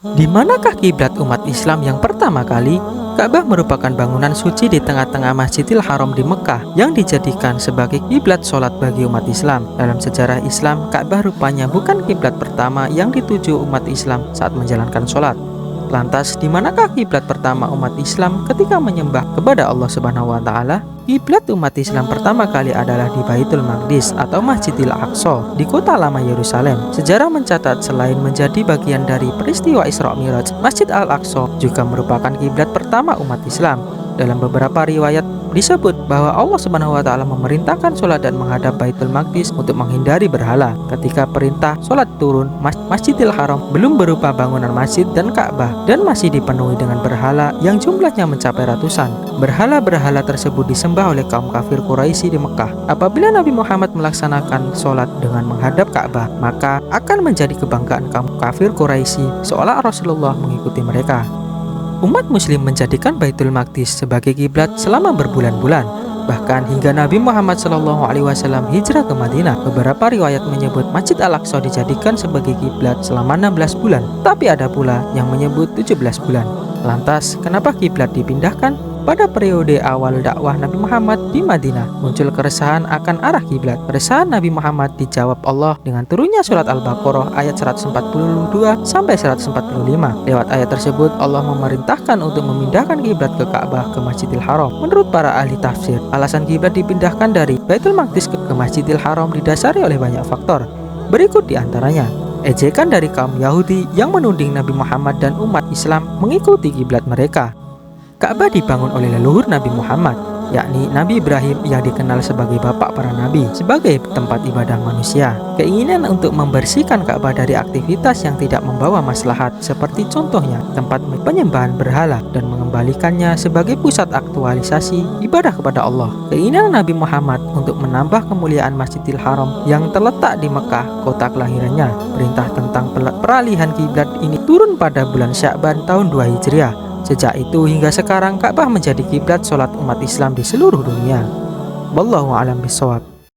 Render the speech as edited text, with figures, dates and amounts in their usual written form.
Di manakah kiblat umat Islam yang pertama kali? Ka'bah merupakan bangunan suci di tengah-tengah Masjidil Haram di Mekah yang dijadikan sebagai kiblat sholat bagi umat Islam. Dalam sejarah Islam, Ka'bah rupanya bukan kiblat pertama yang dituju umat Islam saat menjalankan sholat. Lantas, di manakah kiblat pertama umat Islam ketika menyembah kepada Allah Subhanahu wa Ta'ala? Kiblat umat Islam pertama kali adalah di Baitul Maqdis atau Masjidil Aqsa di kota lama Yerusalem. Sejarah mencatat selain menjadi bagian dari peristiwa Isra Mi'raj, Masjid Al-Aqsa juga merupakan kiblat pertama umat Islam. Dalam beberapa riwayat disebut bahwa Allah Subhanahu wa Ta'ala memerintahkan sholat dan menghadap Baitul Maqdis untuk menghindari berhala. Ketika perintah sholat turun, Masjidil Haram belum berupa bangunan masjid dan Ka'bah dan masih dipenuhi dengan berhala yang jumlahnya mencapai ratusan. Berhala-berhala tersebut disembah oleh kaum kafir Quraisy di Mekah. Apabila Nabi Muhammad melaksanakan sholat dengan menghadap Ka'bah, maka akan menjadi kebanggaan kaum kafir Quraisy seolah Rasulullah mengikuti mereka. Umat muslim menjadikan Baitul Maqdis sebagai kiblat selama berbulan-bulan. Bahkan hingga Nabi Muhammad SAW hijrah ke Madinah, beberapa riwayat menyebut Masjid Al-Aqsa dijadikan sebagai kiblat selama 16 bulan. Tapi ada pula yang menyebut 17 bulan. Lantas, kenapa kiblat dipindahkan? Pada periode awal dakwah Nabi Muhammad di Madinah, muncul keresahan akan arah kiblat. Keresahan Nabi Muhammad dijawab Allah dengan turunnya surat Al-Baqarah ayat 142 sampai 145. Lewat ayat tersebut, Allah memerintahkan untuk memindahkan kiblat ke Ka'bah ke Masjidil Haram. Menurut para ahli tafsir, alasan kiblat dipindahkan dari Baitul Maqdis ke Masjidil Haram didasari oleh banyak faktor. Berikut diantaranya: ejekan dari kaum Yahudi yang menuding Nabi Muhammad dan umat Islam mengikuti kiblat mereka. Ka'bah dibangun oleh leluhur Nabi Muhammad, yakni Nabi Ibrahim yang dikenal sebagai bapak para nabi, sebagai tempat ibadah manusia. Keinginan untuk membersihkan Ka'bah dari aktivitas yang tidak membawa maslahat, seperti contohnya tempat penyembahan berhala, dan mengembalikannya sebagai pusat aktualisasi ibadah kepada Allah. Keinginan Nabi Muhammad untuk menambah kemuliaan Masjidil Haram yang terletak di Mekah, kota kelahirannya. Perintah tentang peralihan kiblat ini turun pada bulan Sya'ban tahun 2 Hijriah. Sejak itu hingga sekarang Ka'bah menjadi kiblat sholat umat Islam di seluruh dunia. Wallahu a'lam bishawab.